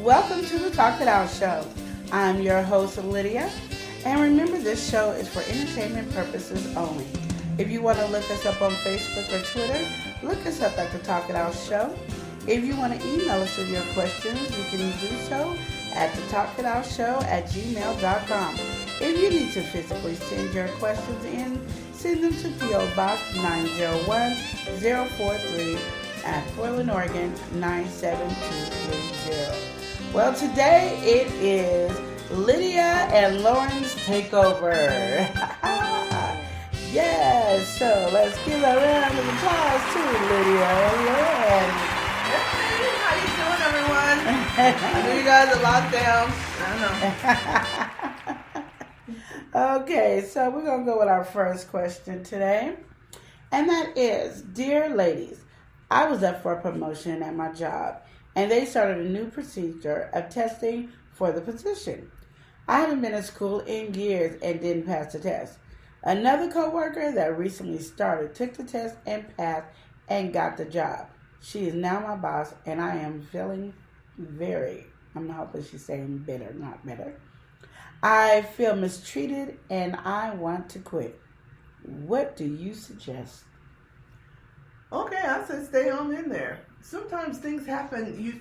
Welcome to the Talk It Out Show. I'm your host, Lydia, and remember this show is for entertainment purposes only. If you want to look us up on Facebook or Twitter, look us up at the Talk It Out Show. If you want to email us with your questions, you can do so at thetalkitoutshow@gmail.com. If you need to physically send your questions in, send them to P.O. Box 901043 at Portland, Oregon 97230. Well, today it is Lydia and Lauren's takeover. Yes, so let's give a round of applause to Lydia and Lauren. Hey, how you doing, everyone? I know you guys are locked down. I know. Okay, so we're going to go with our first question today. And that is, dear ladies, I was up for a promotion at my job, and they started a new procedure of testing for the position. I haven't been in school in years and didn't pass the test. Another coworker that recently started took the test and passed and got the job. She is now my boss, and I am feeling I'm hoping she's saying bitter, not better. I feel mistreated, and I want to quit. What do you suggest? Okay, I said stay on in there. Sometimes things happen.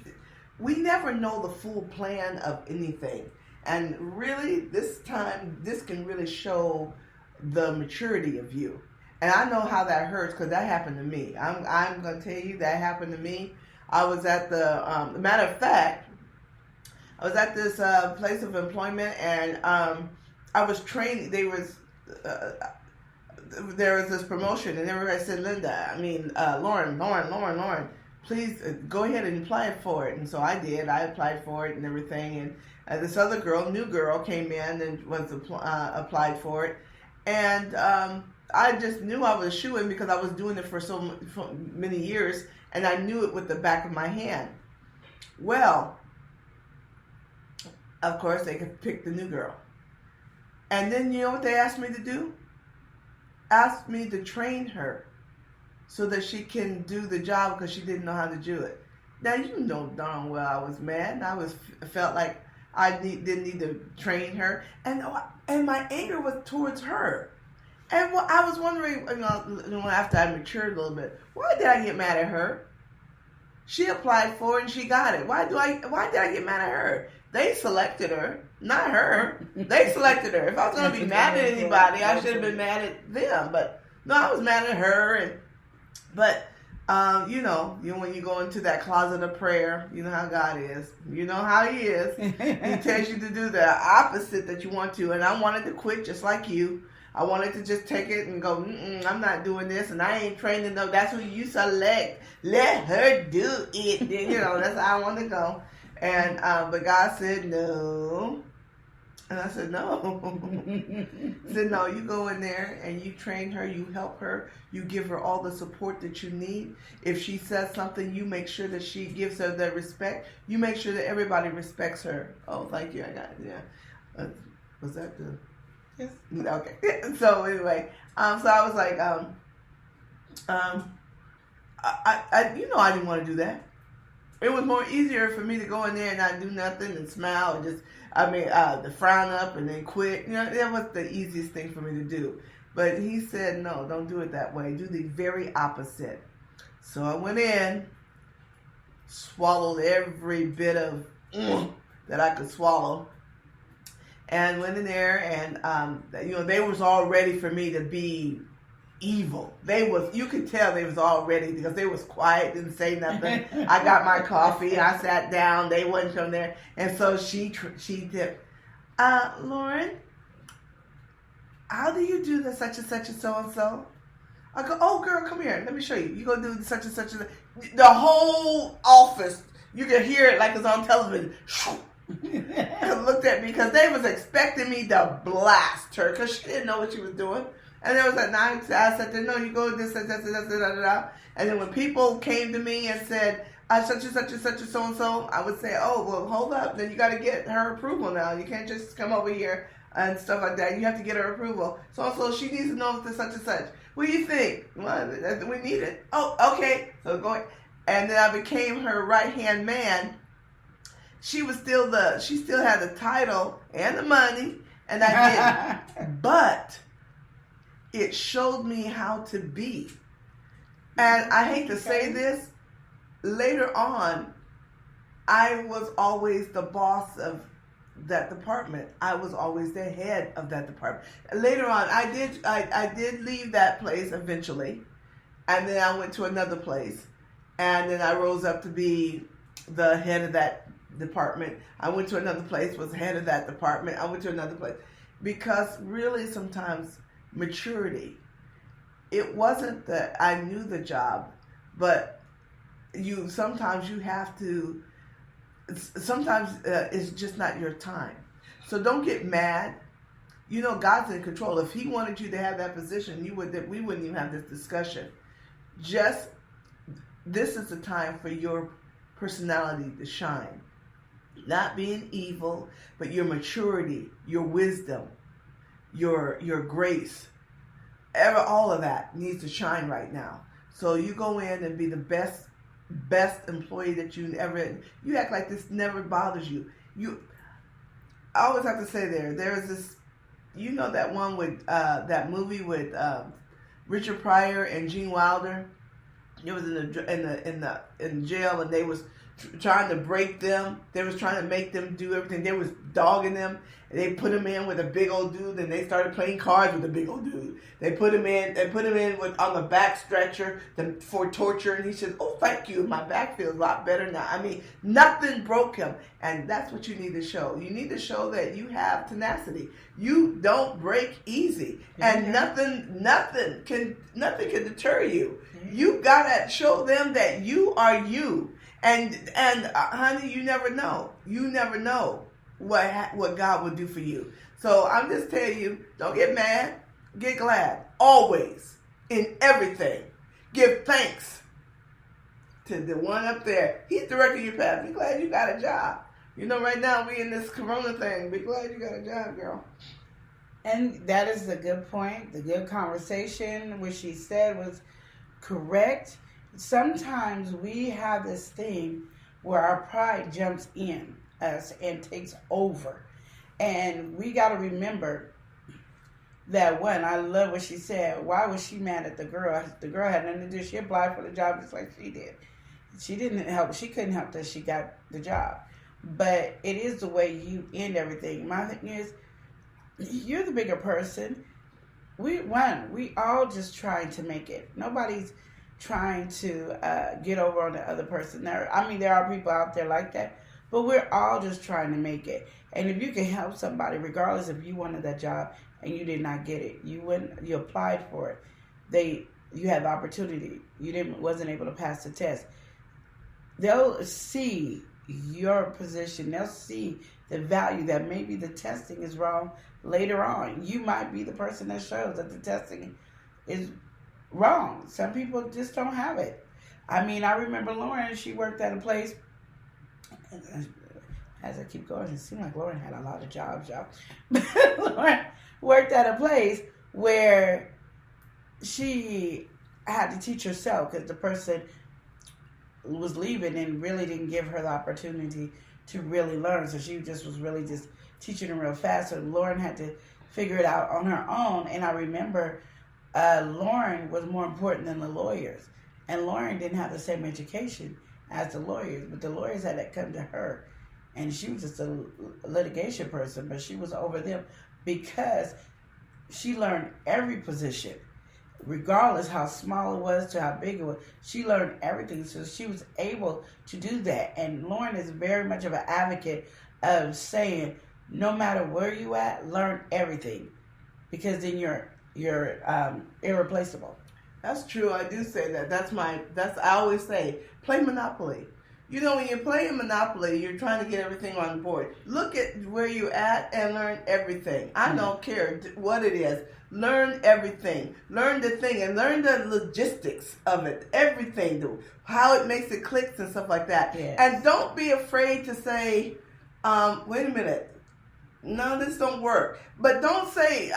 We never know the full plan of anything. And really, this time, this can really show the maturity of you. And I know how that hurts because that happened to me. I'm going to tell you that happened to me. I was at matter of fact, I was at this place of employment, and I was trained. There was this promotion, and everybody said, Lauren, please go ahead and apply for it. And so I did. I applied for it and everything. And this other girl, new girl, came in and was applied for it. And I just knew I was shoo-in because I was doing it for so many years, and I knew it with the back of my hand. Well, of course, they could pick the new girl. And then you know what they asked me to do? Asked me to train her so that she can do the job because she didn't know how to do it. Now, you know darn well I was mad, and I felt like I didn't need to train her, and my anger was towards her. And I was wondering, after I matured a little bit, why did I get mad at her? She applied for it and she got it. Why did I get mad at her? They selected her, not her. They selected her. If I was going to be mad at anybody, I should have been mad at them. But no, I was mad at her. But when you go into that closet of prayer, you know how God is. You know how He is. He tells you to do the opposite that you want to. And I wanted to quit just like you. I wanted to just take it and go, I'm not doing this, and I ain't training them. That's who you select. Let her do it. That's how I want to go. And but God said no. And I said, no. He said, no, you go in there and you train her, you help her, you give her all the support that you need. If she says something, you make sure that she gives her the respect. You make sure that everybody respects her. Oh, thank you. I got it. Yeah. Was that the... Yes. Okay. So anyway, so I was like, I didn't want to do that. It was more easier for me to go in there and not do nothing and smile and just, to frown up and then quit. That was the easiest thing for me to do. But he said, no, don't do it that way. Do the very opposite. So I went in, swallowed every bit of that I could swallow, and went in there, and they was all ready for me to be evil. You could tell they was all ready because they was quiet, didn't say nothing. I got my coffee, I sat down, they wasn't from there, and so she did. Lauren, how do you do the such and such and so and so? I go, oh girl, come here, let me show you. You go do such and such and the whole office. You can hear it like it's on television. Looked at me because they was expecting me to blast her because she didn't know what she was doing. And there was a night I said, no, you go this, and then when people came to me and said, such and such and such and so and so, I would say, oh, well, hold up. Then you got to get her approval now. You can't just come over here and stuff like that. You have to get her approval. So she needs to know if there's such and such. What do you think? Well, we need it. Oh, okay. So going, and then I became her right-hand man. she still had the title and the money, and I did. But it showed me how to be. And I hate to say this, later on, I was always the boss of that department. I was always the head of that department. Later on, I did leave that place eventually, and then I went to another place, and then I rose up to be the head of that department. I went to another place, was head of that department. I went to another place, because really sometimes maturity. It wasn't that I knew the job, but sometimes you have to. Sometimes it's just not your time. So don't get mad. You know, God's in control. If He wanted you to have that position, we wouldn't even have this discussion. Just, this is the time for your personality to shine. Not being evil, but your maturity, your wisdom, your grace. All of that needs to shine right now. So you go in and be the best employee that you act like this never bothers you. I always have to say there's this, you know, that one with that movie with Richard Pryor and Gene Wilder. It was in jail, and they was trying to break them. They was trying to make them do everything. They was dogging them. And they put him in with a big old dude, and they started playing cards with the big old dude. They put him in on the back stretcher for torture, and he says, "Oh, thank you, my back feels a lot better now." I mean, nothing broke him, and that's what you need to show. You need to show that you have tenacity. You don't break easy, and nothing can deter you. You gotta show them that you are you, and honey, you never know. You never know what God will do for you. So I'm just telling you, don't get mad, get glad. Always, in everything, give thanks to the one up there. He's directing your path. Be glad you got a job. You know, right now we in this corona thing. Be glad you got a job, girl. And that is a good point. The good conversation, what she said was correct. Sometimes we have this thing where our pride jumps in us and takes over, and we got to remember that one. I love what she said. Why was she mad at the girl? The girl had nothing to do. She applied for the job just like she did. She couldn't help that she got the job. But it is the way you end everything. My thing is, you're the bigger person. We all just trying to make it. Nobody's trying to get over on the other person. There are people out there like that, but we're all just trying to make it. And if you can help somebody, regardless if you wanted that job and you did not get it, you applied for it, you had the opportunity, wasn't able to pass the test, they'll see your position, they'll see the value that maybe the testing is wrong later on. You might be the person that shows that the testing is wrong. Some people just don't have it. I mean, I remember Lauren, she worked at a place, as I keep going, it seemed like Lauren had a lot of jobs, y'all. Lauren worked at a place where she had to teach herself because the person was leaving and really didn't give her the opportunity to really learn. So she just was really just teaching them real fast. So Lauren had to figure it out on her own. And I remember Lauren was more important than the lawyers. And Lauren didn't have the same education as the lawyers, but the lawyers had to come to her. And she was just a litigation person, but she was over them because she learned every position, regardless how small it was to how big it was. She learned everything, so she was able to do that. And Lauren is very much of an advocate of saying, no matter where you at, learn everything, because then you're irreplaceable. That's true. I do say that. I always say, play Monopoly. You know, when you're playing Monopoly, you're trying to get everything on board. Look at where you're at and learn everything. I don't care what it is. Learn everything. Learn the thing and learn the logistics of it. Everything. How it makes it clicks and stuff like that. Yes. And don't be afraid to say, wait a minute. No, this don't work. But don't say,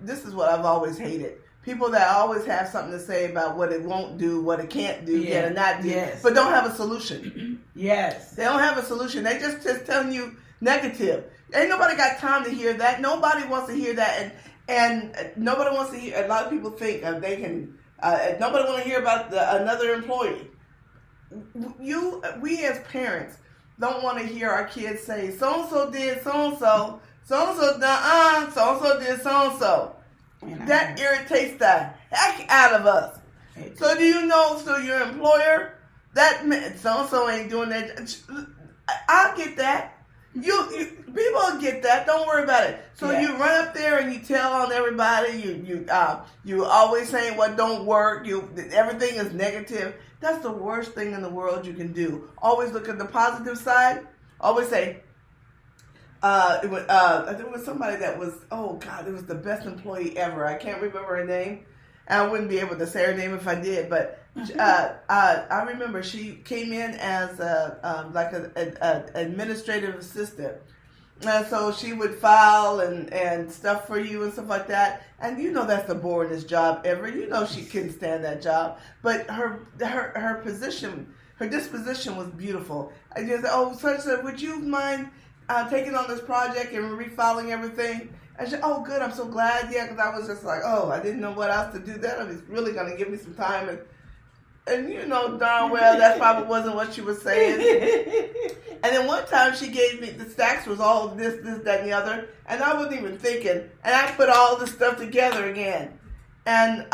this is what I've always hated. People that always have something to say about what it won't do, what it can't do, Yeah. and not do, Yes. but don't have a solution. Yes. They don't have a solution. They just telling you negative. Ain't nobody got time to hear that. Nobody wants to hear that, and nobody wants to hear. A lot of people think they can. Nobody want to hear about another employee. We as parents don't want to hear our kids say so and so did so and so, so and so done, so and so did so and so. That irritates the heck out of us. So do you know? So your employer, that so and so ain't doing that. I get that. You people get that. Don't worry about it. So you run up there and you tell on everybody. You always saying what don't work. Everything is negative. That's the worst thing in the world you can do. Always look at the positive side. Always say. There was somebody that was, oh God, it was the best employee ever. I can't remember her name. And I wouldn't be able to say her name if I did, but I remember she came in as like an administrative assistant. And so she would file and stuff for you and stuff like that. And you know that's the boringest job ever. You know she couldn't stand that job. But her position, her disposition was beautiful. I just said, oh, such would you mind taking on this project and refiling everything? And she said, oh, good, I'm so glad. Yeah, because I was just like, oh, I didn't know what else to do. That was really going to give me some time. And you know darn well that probably wasn't what she was saying. And then one time she gave me, the stacks was all this, that, and the other. And I wasn't even thinking. And I put all this stuff together again. And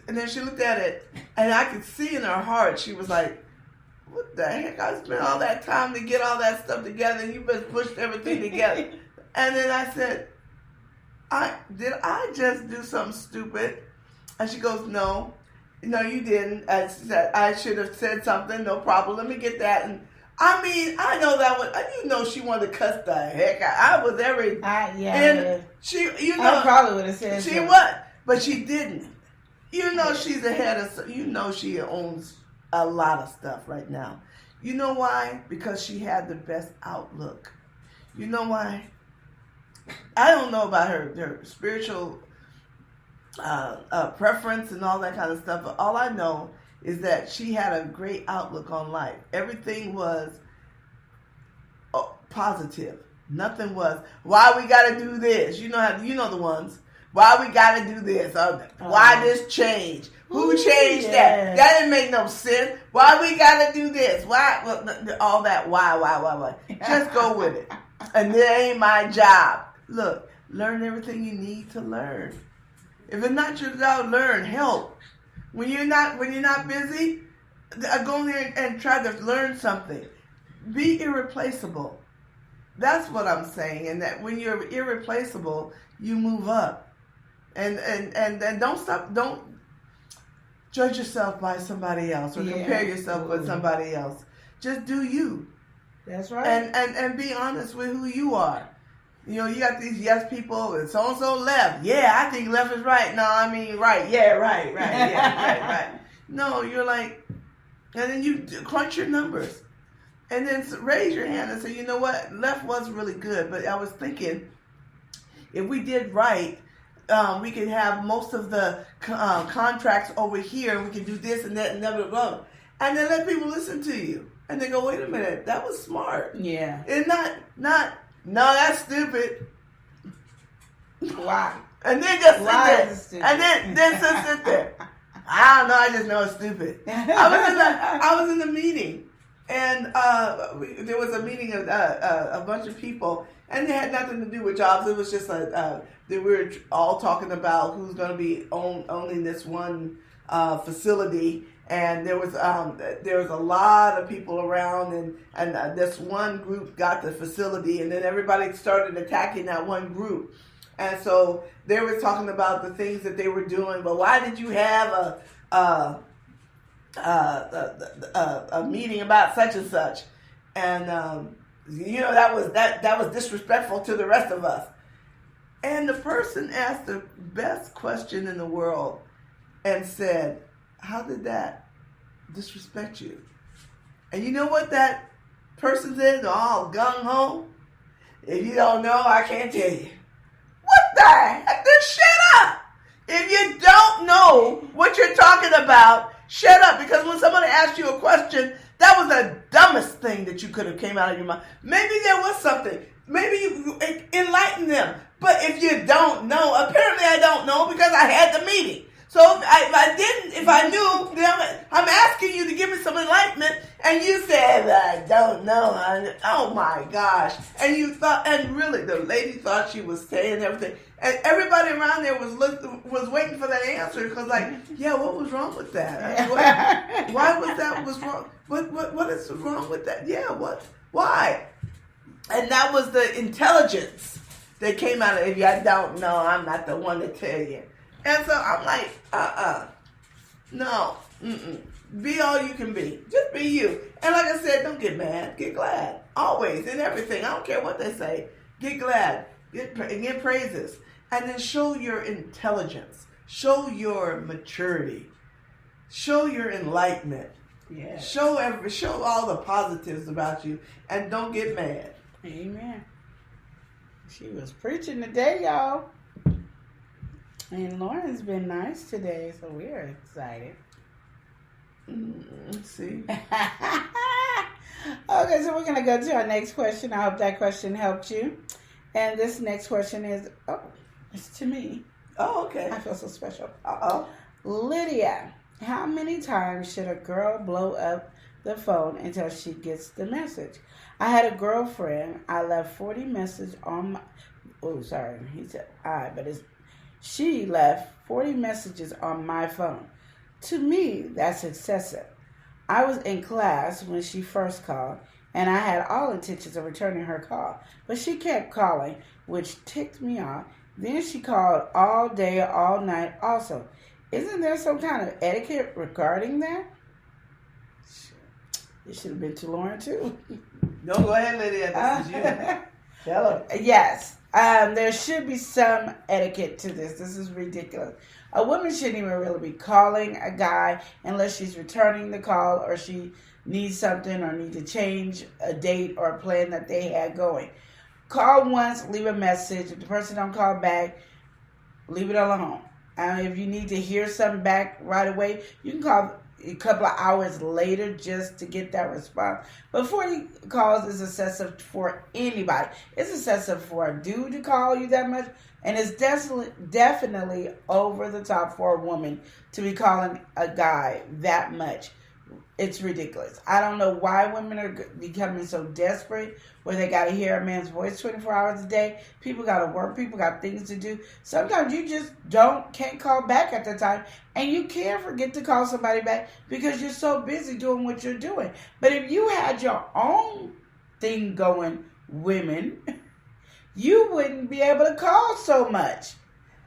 then she looked at it. And I could see in her heart, she was like, what the heck? I spent all that time to get all that stuff together. And you just pushed everything together. And then I said, did I just do something stupid? And she goes, no, you didn't. I said, I should have said something. No problem. Let me get that. And I mean, I know that was, she wanted to cuss the heck out. I was every, and she, I probably would have said she what? But she didn't. She's ahead of, she owns a lot of stuff right now. You know why? Because she had the best outlook. You know why? I don't know about her spiritual preference and all that kind of stuff, but all I know is that she had a great outlook on life. Everything was positive. Nothing was, why we got to do this? You know the ones. Why we got to do this? Why this change? Who changed that? That didn't make no sense. Why we got to do this? Why? All that why? Just go with it. And that ain't my job. Look, learn everything you need to learn. If it's not your job, learn. Help. When you're not busy, go in there and try to learn something. Be irreplaceable. That's what I'm saying. And that when you're irreplaceable, you move up. And don't judge yourself by somebody else or compare yourself with somebody else. Just do you. That's right. And be honest with who you are. You got these yes people and so-and-so left. Yeah, I think left is right. No, I mean right. Yeah, right. Yeah, right. No, you're like, and then you crunch your numbers. And then raise your hand and say, you know what? Left was really good. But I was thinking, if we did right, we could have most of the contracts over here. We could do this and that and blah, blah, blah. And then let people listen to you. And they go, wait a minute, that was smart. Yeah. It's not, no, that's stupid. Why? And then just sit Why there. is it stupid? And then just sit there. I don't know, I just know it's stupid. I was in a meeting. And there was a meeting of a bunch of people. And it had nothing to do with jobs. It was just we were all talking about who's going to be owning this one facility. And there was a lot of people around, and this one group got the facility, and then everybody started attacking that one group. And so they were talking about the things that they were doing. But why did you have a meeting about such and such? And that was disrespectful to the rest of us. And the person asked the best question in the world and said, how did that disrespect you? And you know what that person said? All gung-ho? If you don't know, I can't tell you. What the heck? Then shut up! If you don't know what you're talking about, shut up. Because when somebody asks you a question, that was the dumbest thing that you could have came out of your mouth. Maybe there was something. Maybe you enlighten them. But if you don't know, apparently I don't know because I had the meeting. So if I knew, then I'm asking you to give me some enlightenment, and you said, I don't know. Oh my gosh. And you thought, and really, the lady thought she was saying everything. And everybody around there was waiting for that answer because, like, yeah, what was wrong with that? Why was that was wrong? What is wrong with that? Yeah, what? Why? And that was the intelligence that came out of it. If I don't know, I'm not the one to tell you. And so I'm like, no, be all you can be. Just be you. And like I said, don't get mad. Get glad. Always, in everything. I don't care what they say. Get glad. Get praises. And then show your intelligence. Show your maturity. Show your enlightenment. Yeah. Show all the positives about you. And don't get mad. Amen. She was preaching today, y'all. And Lauren's been nice today, so we're excited. See? Okay, so we're going to go to our next question. I hope that question helped you. And this next question is, it's to me. Oh, okay. I feel so special. Uh-oh. Lydia, how many times should a girl blow up the phone until she gets the message? I had a girlfriend. I left 40 messages on my... Oh, sorry. He said I, but it's... She left 40 messages on my phone. To me, that's excessive. I was in class when she first called, and I had all intentions of returning her call. But she kept calling, which ticked me off. Then she called all day, all night also. Isn't there some kind of etiquette regarding that? It should have been to Lauren, too. No, go ahead, Lydia. This is you. Tell her. Yes. There should be some etiquette to this. This is ridiculous. A woman shouldn't even really be calling a guy unless she's returning the call or she needs something or need to change a date or a plan that they had going. Call once, leave a message. If the person don't call back, leave it alone. If you need to hear something back right away, you can call a couple of hours later just to get that response. But 40 calls is excessive for anybody. It's excessive for a dude to call you that much, and it's definitely over the top for a woman to be calling a guy that much. It's ridiculous. I don't know why women are becoming so desperate where they got to hear a man's voice 24 hours a day. People got to work. People got things to do. Sometimes you just can't call back at the time. And you can forget to call somebody back because you're so busy doing what you're doing. But if you had your own thing going, women, you wouldn't be able to call so much.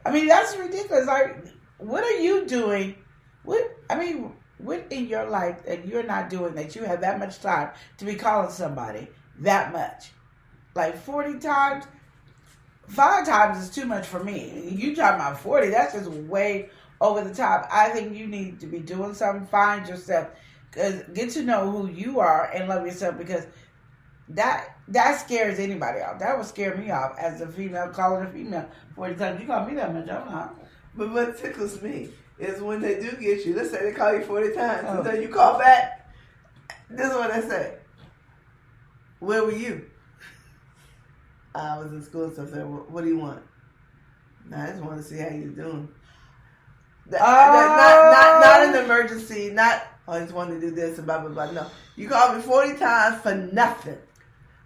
I mean, that's ridiculous. Like, what are you doing? What in your life that you're not doing that you have that much time to be calling somebody that much? Like 40 times? 5 times is too much for me. You talking about 40, that's just way over the top. I think you need to be doing something. Find yourself. Get to know who you are and love yourself, because that scares anybody off. That would scare me off as a female calling a female 40 times. You call me that much, I'm not. But what tickles me is when they do get you. Let's say they call you 40 times, and then you call back. This is what they say. Where were you? I was in school, so I said, what do you want? I just want to see how you're doing. Not an emergency, not, I just want to do this and blah, blah, blah. No. You called me 40 times for nothing.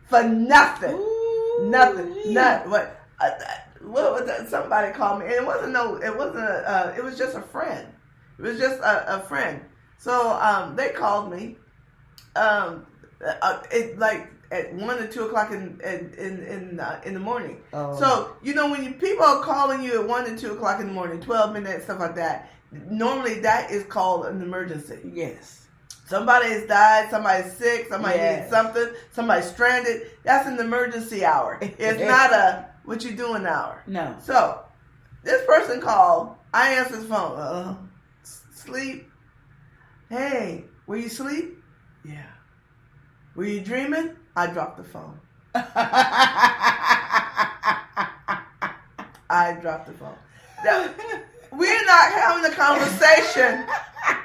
For nothing. Ooh, nothing. Yeah. What was that? Somebody called me, and it was just a friend. It was just a friend. So they called me. At 1 or 2 o'clock in the morning. Oh. So when people are calling you at 1 and 2 o'clock in the morning, 12 midnight, stuff like that. Normally that is called an emergency. Yes. Somebody has died, somebody's sick, somebody needs something, somebody's stranded. That's an emergency hour. It's not a what you doing hour. No. So this person called. I answered the phone. Sleep. Hey, were you asleep? Yeah. Were you dreaming? I dropped the phone. I dropped the phone. Now, We're not having a conversation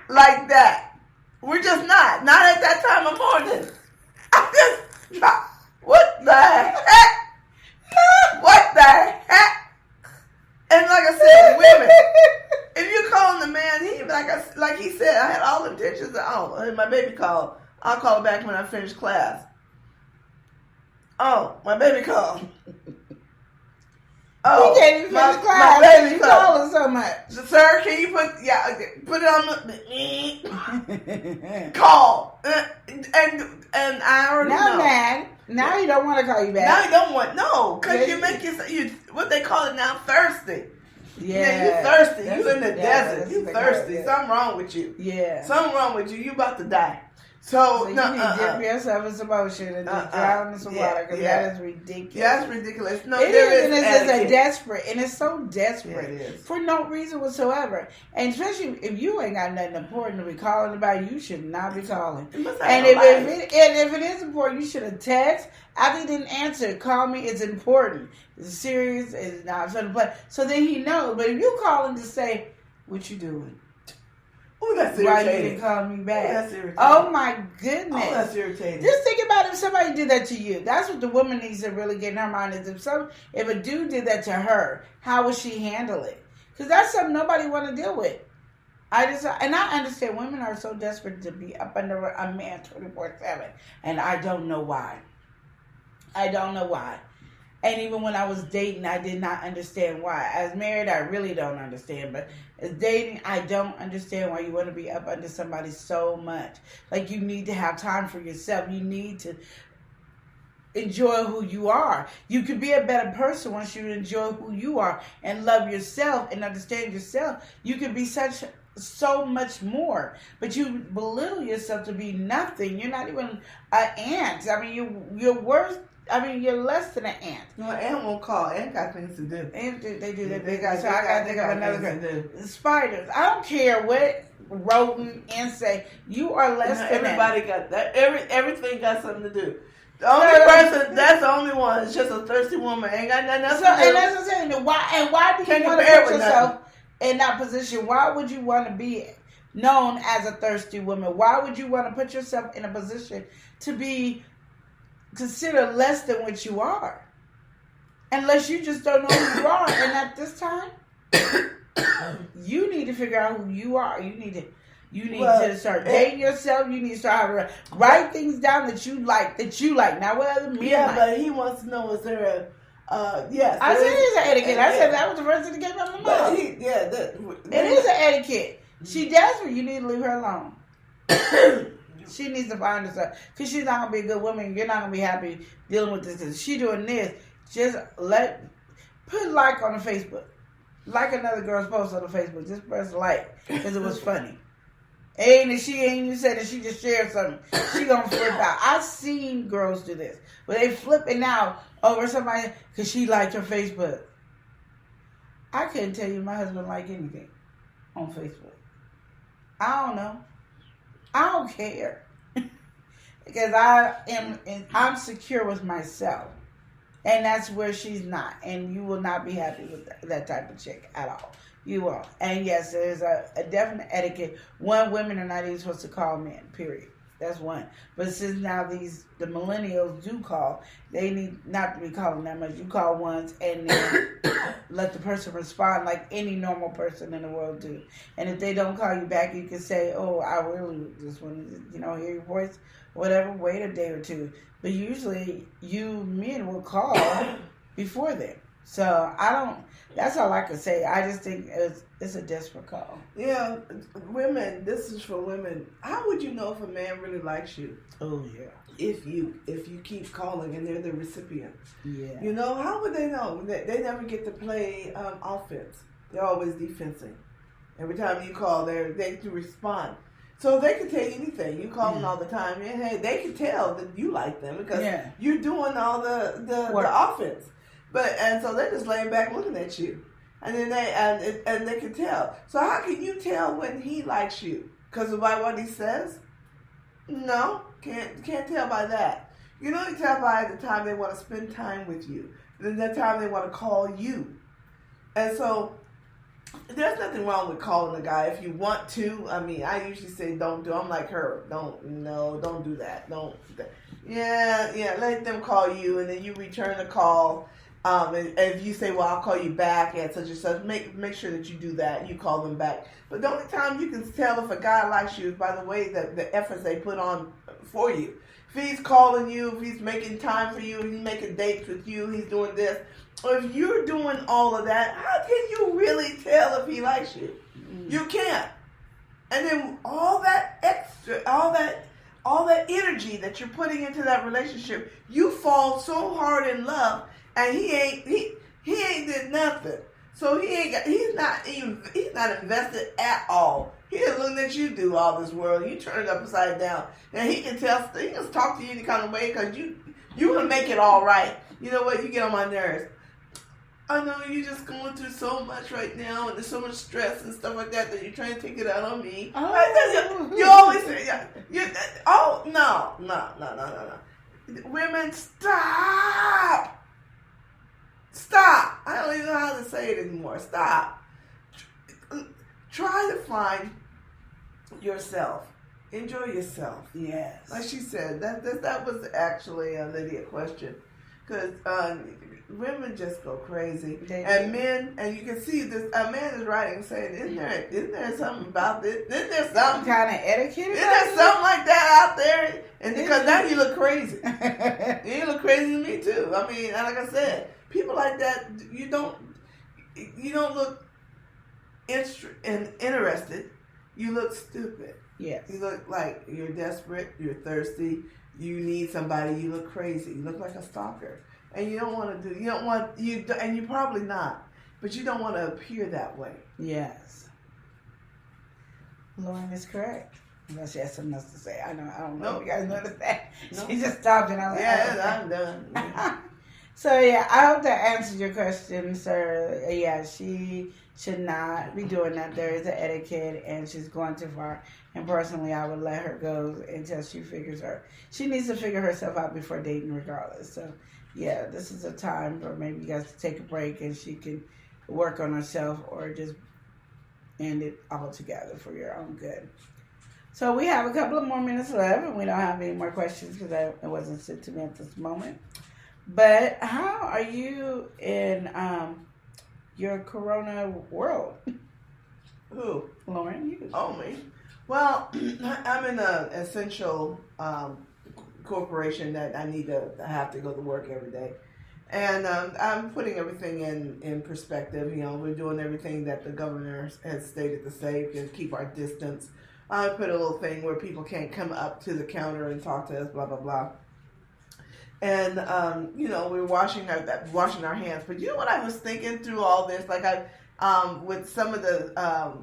like that. We're just not. Not at that time of morning. I just, what the heck? What the heck? And like I said, women, if you're calling the man, he like he said, I had all intentions of, my baby called. I'll call her back when I finish class. Oh, my baby called. Oh, he can't even finish class. My baby you calling so much. Sir, can you put it on the call? And I already know. Mad. Now you don't want to call you back. Now you don't want because you make you what they call it now, thirsty. Yeah, you thirsty. You in the desert. You thirsty. Something wrong with you. Yeah. Something wrong with you. You about to die. So you need to dip yourself in some ocean and just drown in some water because that is ridiculous. Yeah, that's ridiculous. No, it is, and it's a desperate, and it's so desperate for no reason whatsoever. And especially if you ain't got nothing important to be calling about, you should not be calling. And if it is important, you should have texted. After he didn't answer, call me. It's important. It's serious. It's not something to play. So then he knows. But if you call him to say, "What you doing?" Oh, that's irritating. Why you didn't call me back? Oh, that's irritating. Oh, my goodness. Oh, that's irritating. Just think about if somebody did that to you. That's what the woman needs to really get in her mind is if a dude did that to her, how would she handle it? Because that's something nobody want to deal with. I understand women are so desperate to be up under a man 24/7, and I don't know why. I don't know why. And even when I was dating, I did not understand why. As married, I really don't understand. But as dating, I don't understand why you want to be up under somebody so much. Like, you need to have time for yourself. You need to enjoy who you are. You could be a better person once you enjoy who you are and love yourself and understand yourself. You could be so much more. But you belittle yourself to be nothing. You're not even an ant. I mean, you're worse. I mean, you're less than an ant. No, an ant won't call. Ant got things to do. They do that. They got to think of another. Spiders. I don't care what rodent, insect. You are less than everybody got that. Everything got something to do. The only person, that's the only one. It's just a thirsty woman. Ain't got nothing else to do. And that's what I'm saying. Why do you want to put yourself in that position? Why would you want to be known as a thirsty woman? Why would you want to put yourself in a position to be considered less than what you are? Unless you just don't know who you are. And at this time, you need to figure out who you are. You need to start dating yourself. You need to start write things down that you like. Now, what other men like? But he wants to know, is there a, yes. I said it's an etiquette. I said that was the first thing that came out of my mouth. It is an etiquette. She desperate. You need to leave her alone. She needs to find herself. Because she's not going to be a good woman. You're not going to be happy dealing with this. She doing this. Just put like on the Facebook. Like another girl's post on the Facebook. Just press like. Because it was funny. And she ain't even said that she just shared something. She going to flip out. I've seen girls do this. But they flipping out over somebody because she liked her Facebook. I couldn't tell you my husband liked anything on Facebook. I don't know. I don't care. Because I'm secure with myself. And that's where she's not. And you will not be happy with that type of chick at all. You won't. And yes, there's a definite etiquette. One, women are not even supposed to call men, period. That's one. But since now the millennials do call, they need not to be calling that much. You call once and then let the person respond like any normal person in the world do. And if they don't call you back, you can say, "Oh, I really just want to, hear your voice." Whatever. Wait a day or two. But usually, you men will call before then. So that's all I can say. I just think it's a desperate call. Yeah, women. This is for women. How would you know if a man really likes you? Oh yeah. If you keep calling and they're the recipient. Yeah. How would they know? They never get to play offense. They're always defensing. Every time you call, they to respond. So they can tell you anything. You call them all the time. And hey, they can tell that you like them because you're doing all the offense. And so they're just laying back looking at you. And then they can tell. So how can you tell when he likes you? Because of what he says? No, can't tell by that. You can only tell by the time they want to spend time with you. The time they want to call you. And so There's nothing wrong with calling a guy if you want to. I mean, I usually say don't do. I'm like her. Don't do that. Don't. Yeah. Let them call you, and then you return the call. And if you say, well, I'll call you back at such and such, make sure that you do that. You call them back. But the only time you can tell if a guy likes you is by the way that the efforts they put on for you. If he's calling you, if he's making time for you, if he's making dates with you, he's doing this. Or if you're doing all of that, how can you really tell if he likes you? You can't. And then all that extra, all that energy that you're putting into that relationship, you fall so hard in love, and he ain't did nothing. So he's not invested at all. He just looking at you do all this world. You turn it upside down, and he can talk to you any kind of way because you gonna make it all right. You know what? You get on my nerves. I know you're just going through so much right now, and there's so much stress and stuff like that you're trying to take it out on me. Oh. You always say, no. Women, stop. I don't even know how to say it anymore. Stop. Try to find yourself. Enjoy yourself. Yes. Like she said, that was actually a Lydia question. Because women just go crazy. And men, and you can see this, a man is writing saying, isn't there something about this? Isn't there something kind of etiquette? Isn't there something like that out there? And because now you look crazy. You look crazy to me too. I mean, like I said, people like that, you don't look interested. You look stupid. Yes. You look like you're desperate, you're thirsty, you need somebody, you look crazy. You look like a stalker. And you don't want to and you're probably not, but you don't want to appear that way. Yes. Lauren is correct. Unless she has something else to say. I don't know if you guys noticed that. Nope. She's just talking. I'm like, I'm done. Yeah. So, yeah, I hope that answers your question, sir. Yeah, she should not be doing that. There is an etiquette, and she's going too far. And personally, I would let her go until she needs to figure herself out before dating regardless. So, yeah, this is a time for maybe you guys to take a break and she can work on herself or just end it all together for your own good. So we have a couple of more minutes left, and we don't have any more questions because it wasn't sent to me at this moment. But how are you in your corona world? Who? Lauren, you. Oh, me. Well, I'm in an essential corporation that I have to go to work every day. And I'm putting everything in perspective. You know, we're doing everything that the governor has stated to say to keep our distance. I put a little thing where people can't come up to the counter and talk to us, blah, blah, blah. And, we're washing our hands. But you know what I was thinking through all this? Like with some of the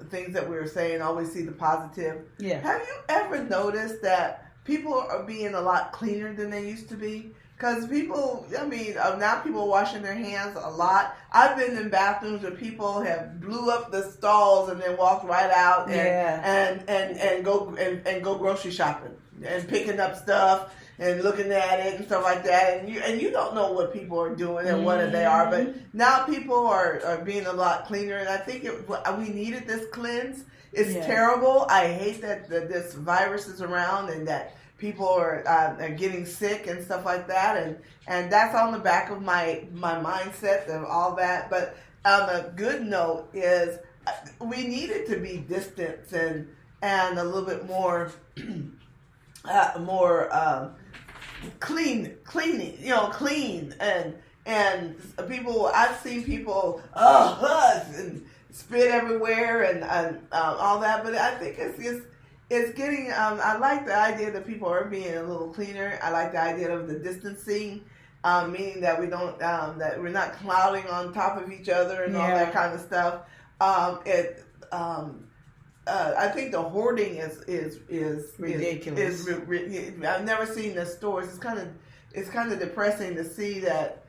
things that we were saying, always see the positive. Yeah. Have you ever noticed that people are being a lot cleaner than they used to be? Because now people are washing their hands a lot. I've been in bathrooms where people have blew up the stalls and then walked right out and go grocery shopping and picking up stuff and looking at it and stuff like that. And you don't know what people are doing and what they are. But now people are being a lot cleaner. And I think we needed this cleanse. It's terrible. I hate that this virus is around and that people are getting sick and stuff like that, and that's on the back of my mindset of all that. But on a good note is we needed to be distant and a little bit more cleaning, and people. I've seen people and spit everywhere and all that, but I think it's getting, I like the idea that people are being a little cleaner. I like the idea of the distancing, meaning that we don't, that we're not clouding on top of each other and all that kind of stuff. I think the hoarding is ridiculous. I've never seen the stores. It's kind of depressing to see that,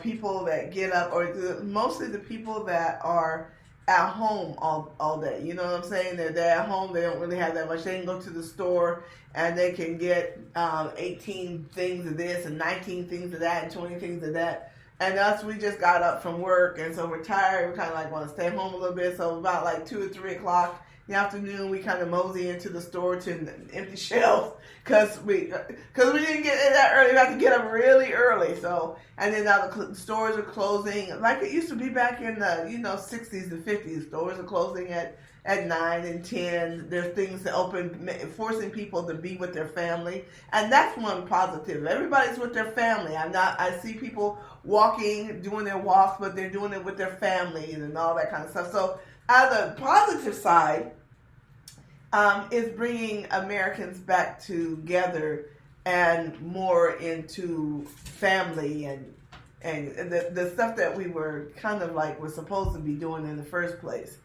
people that get up, or mostly the people that are at home all day. You know what I'm saying? They're at home. They don't really have that much. They can go to the store and they can get 18 things of this and 19 things of that and 20 things of that. And us, we just got up from work, and so we're tired. We kind of like want to stay home a little bit. So about like 2 or 3 o'clock in the afternoon, we kind of mosey into the store to empty shelves because we didn't get in that early. We have to get up really early. So, and then now the stores are closing like it used to be back in the 60s and 50s. Stores are closing at 9 and 10. There's things to open, forcing people to be with their family. And that's one positive. Everybody's with their family. I see people walking, doing their walks, but they're doing it with their family and all that kind of stuff. So on the positive side, is bringing Americans back together and more into family and the stuff that we were kind of like were supposed to be doing in the first place.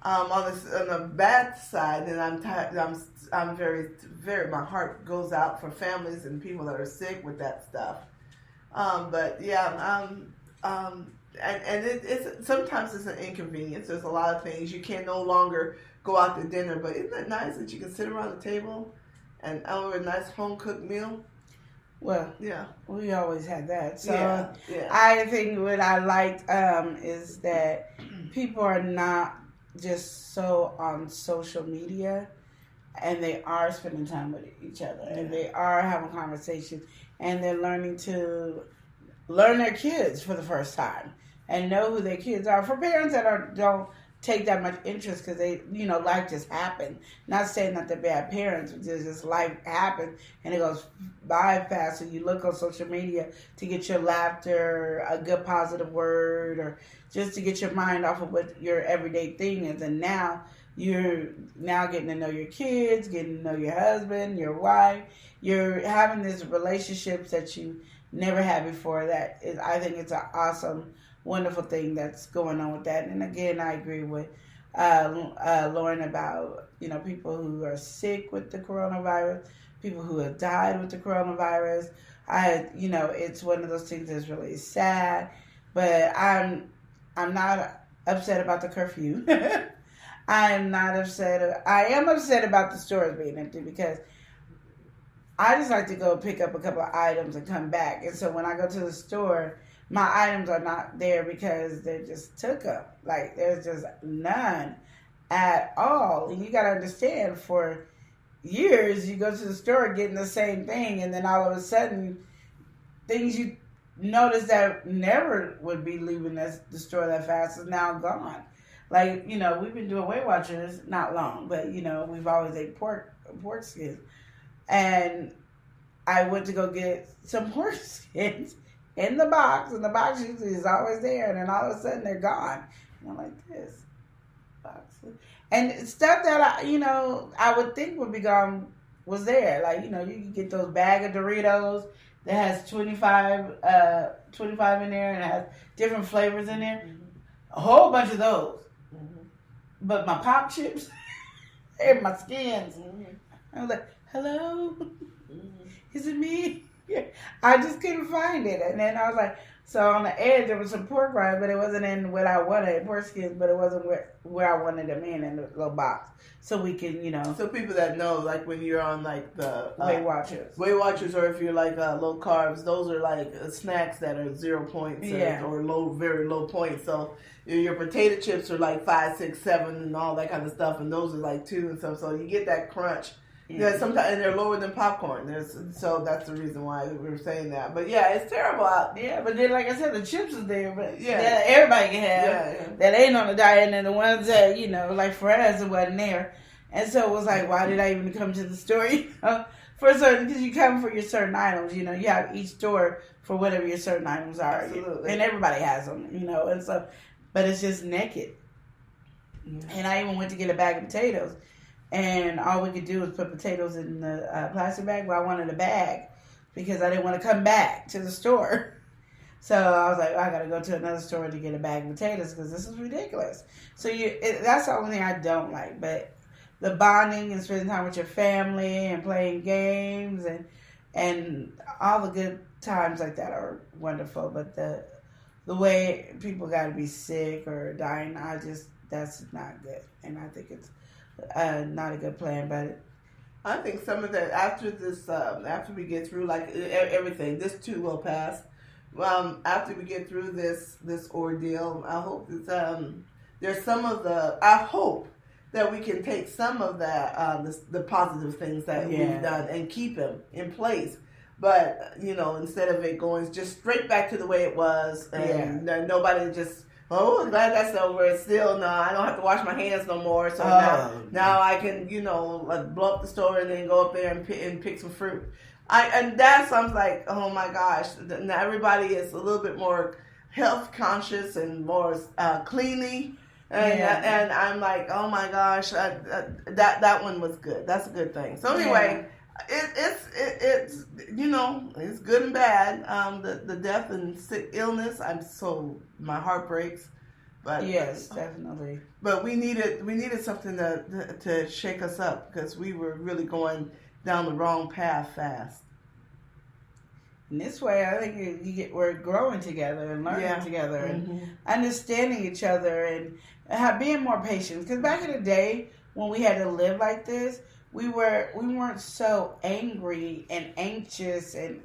On the bad side, and I'm very, very, my heart goes out for families and people that are sick with that stuff. But yeah, and it's sometimes it's an inconvenience. There's a lot of things you can no longer go out to dinner, but isn't it nice that you can sit around the table and over a nice home cooked meal? Well, yeah, we always had that. So yeah. I think what I liked is that people are not just so on social media, and they are spending time with each other, and they are having conversations, and they're learning to learn their kids for the first time and know who their kids are. For parents that don't take that much interest because they, life just happened. Not saying that they're bad parents, but just life happened and it goes by fast. So you look on social media to get your laughter, a good positive word, or just to get your mind off of what your everyday thing is. And now you're getting to know your kids, getting to know your husband, your wife. You're having these relationships that you never had before. I think it's an awesome, wonderful thing that's going on with that. And again, I agree with Lauren about people who are sick with the coronavirus, people who have died with the coronavirus. It's one of those things that's really sad, but I'm not upset about the curfew. I am not upset. I am upset about the stores being empty because I just like to go pick up a couple of items and come back. And so when I go to the store, my items are not there because they just took them. Like, there's just none at all. And you got to understand, for years, you go to the store getting the same thing, and then all of a sudden, things you notice that never would be leaving the store that fast is now gone. Like, we've been doing Weight Watchers not long, but, we've always ate pork skins. And I went to go get some pork skins in the box, and the box usually is always there, and then all of a sudden they're gone. And I'm like, this box. And stuff that I would think would be gone was there. Like, you can get those bag of Doritos that has 25 in there and it has different flavors in there. Mm-hmm. A whole bunch of those. Mm-hmm. But my pop chips and my skins. Mm-hmm. I was like, hello? Mm-hmm. Is it me? Yeah. I just couldn't find it. And then I was like, so on the edge there was some pork rinds, but it wasn't in what I wanted, pork skins, but it wasn't where I wanted them in the little box. So we can, So people that know, like when you're on like the Weight Watchers, or if you're like low carbs, those are like snacks that are 0 points or low, very low points. So your potato chips are like 5, 6, 7 and all that kind of stuff, and those are like 2 and stuff. So you get that crunch. Yeah, sometimes, and they're lower than popcorn. So that's the reason why we were saying that. But yeah, it's terrible out. Yeah, but then, like I said, the chips is there, but that everybody can have. That ain't on the diet, and the ones that like for us, it wasn't there. And so it was like, why did I even come to the store? For certain, because you come for your certain items. You have each store for whatever your certain items are. Absolutely. And everybody has them. And so, but it's just naked. Mm-hmm. And I even went to get a bag of potatoes. And all we could do was put potatoes in the plastic bag. Well, I wanted a bag because I didn't want to come back to the store. So I was like, I got to go to another store to get a bag of potatoes because this is ridiculous. So that's the only thing I don't like. But the bonding and spending time with your family and playing games and all the good times like that are wonderful. But the way people got to be sick or dying, that's not good. And I think it's not a good plan, but I think some of that after we get through like everything, this too will pass. after we get through this ordeal, I hope that there's some of the. I hope that we can take some of the positive things that we've done and keep them in place. But instead of it going just straight back to the way it was, and nobody just. Oh, glad that's over. It's still no. I don't have to wash my hands no more. So now I can like blow up the store and then go up there and pick some fruit. And that sounds like, oh my gosh, now everybody is a little bit more health conscious and more cleanly. And I'm like, oh my gosh, that one was good. That's a good thing. So anyway, it's it's good and bad. The death and sick illness, my heart breaks. But yes, definitely. But we needed something to shake us up, because we were really going down the wrong path fast. In this way, I think we're growing together and learning together and understanding each other and being more patient. Because back in the day when we had to live like this, we weren't so angry and anxious and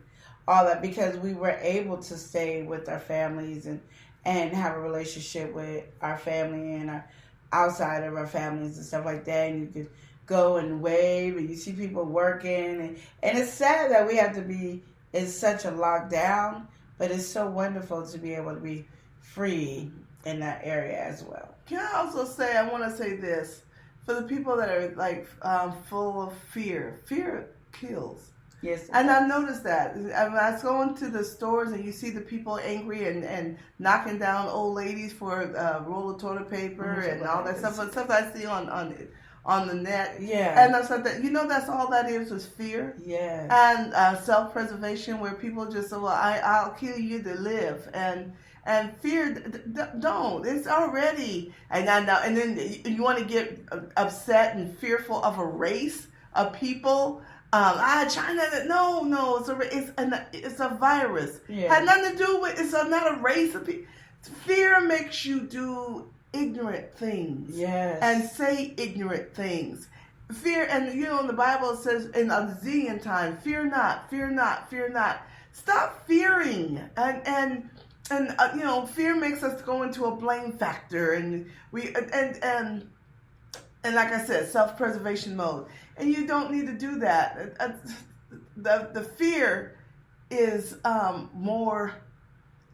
all that, because we were able to stay with our families and have a relationship with our family and outside of our families and stuff like that. And you could go and wave and you see people working. And it's sad that we have to be in such a lockdown, but it's so wonderful to be able to be free in that area as well. Can I also say, I want to say this, for the people that are like full of fear kills. Yes. And I've noticed that. I was going to the stores and you see the people angry and knocking down old ladies for a roll of toilet paper and all that stuff. Stuff I see on the net. Yeah. And I said that, that's all that is fear. Yeah. And self-preservation, where people just say, well, I'll kill you to live. And fear, don't. It's already. And then you want to get upset and fearful of a race of people. China. No. It's a virus. Yeah. Had nothing to do with. It's not a race of people. Fear makes you do ignorant things. Yes. And say ignorant things. Fear, and in the Bible it says in a zillion times, fear not, fear not, fear not. Stop fearing, and fear makes us go into a blame factor, and like I said, self-preservation mode, and you don't need to do that. The fear is more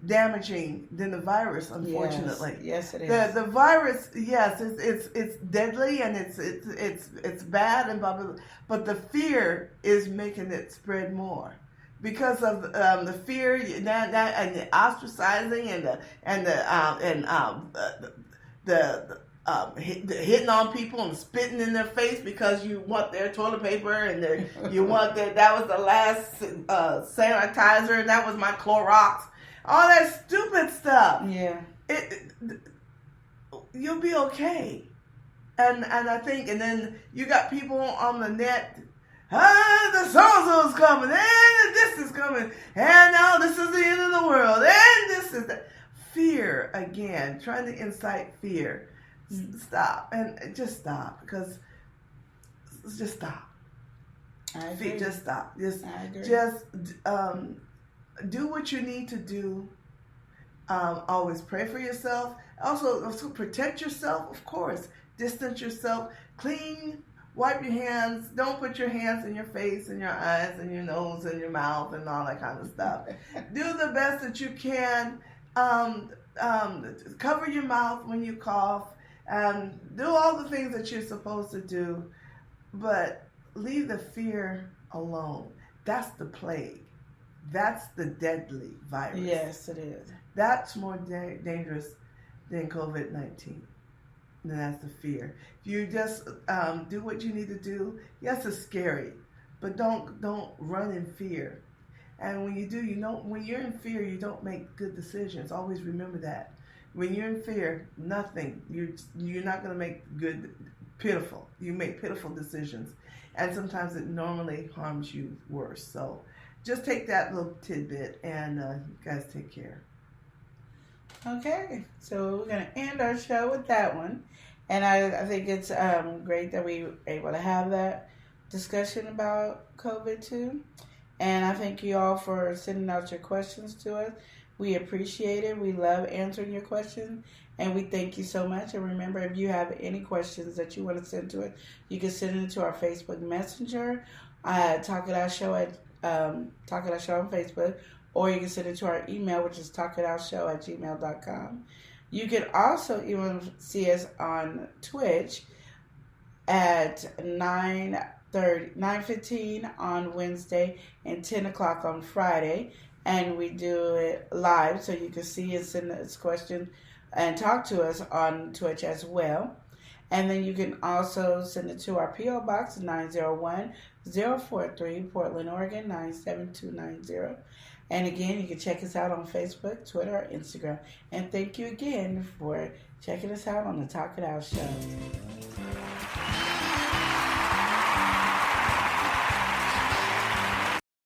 damaging than the virus, unfortunately. Yes, it is. The virus, yes, it's deadly and it's bad and blah, blah, blah, but the fear is making it spread more. Because of the fear and the ostracizing and the hitting on people and spitting in their face because you want their toilet paper and you want that was the last sanitizer and that was my Clorox, all that stupid stuff. Yeah, you'll be okay. And I think, and then you got people on the net. The so-and-so's coming, and this is coming, and now this is the end of the world, and this is the fear again, trying to incite fear. Stop, and just stop, because just stop. I agree. Just stop. I agree. Just do what you need to do. Always pray for yourself. Also protect yourself, of course. Distance yourself. Clean. Wipe your hands. Don't put your hands in your face and your eyes and your nose and your mouth and all that kind of stuff. Do the best that you can. Cover your mouth when you cough. Do all the things that you're supposed to do. But leave the fear alone. That's the plague. That's the deadly virus. Yes, it is. That's more dangerous than COVID-19. And that's the fear. If you just do what you need to do, yes, it's scary, but don't run in fear. And when you do, when you're in fear, you don't make good decisions. Always remember that. When you're in fear, nothing. You're not going to make pitiful. You make pitiful decisions, and sometimes it normally harms you worse. So just take that little tidbit, and you guys take care. Okay, so we're going to end our show with that one. And I think it's great that we were able to have that discussion about COVID too. And I thank you all for sending out your questions to us. We appreciate it. We love answering your questions, and we thank you so much. And remember, if you have any questions that you want to send to us, you can send it to our Facebook Messenger, Talk It Out Show Talk It Out Show on Facebook, or you can send it to our email, which is talkitoutshow@gmail.com. You can also even see us on Twitch at 9:15 on Wednesday and 10 o'clock on Friday. And we do it live, so you can see and send us questions and talk to us on Twitch as well. And then you can also send it to our P.O. Box 901043, Portland, Oregon 97290. And again, you can check us out on Facebook, Twitter, or Instagram. And thank you again for checking us out on the Talk It Out Show.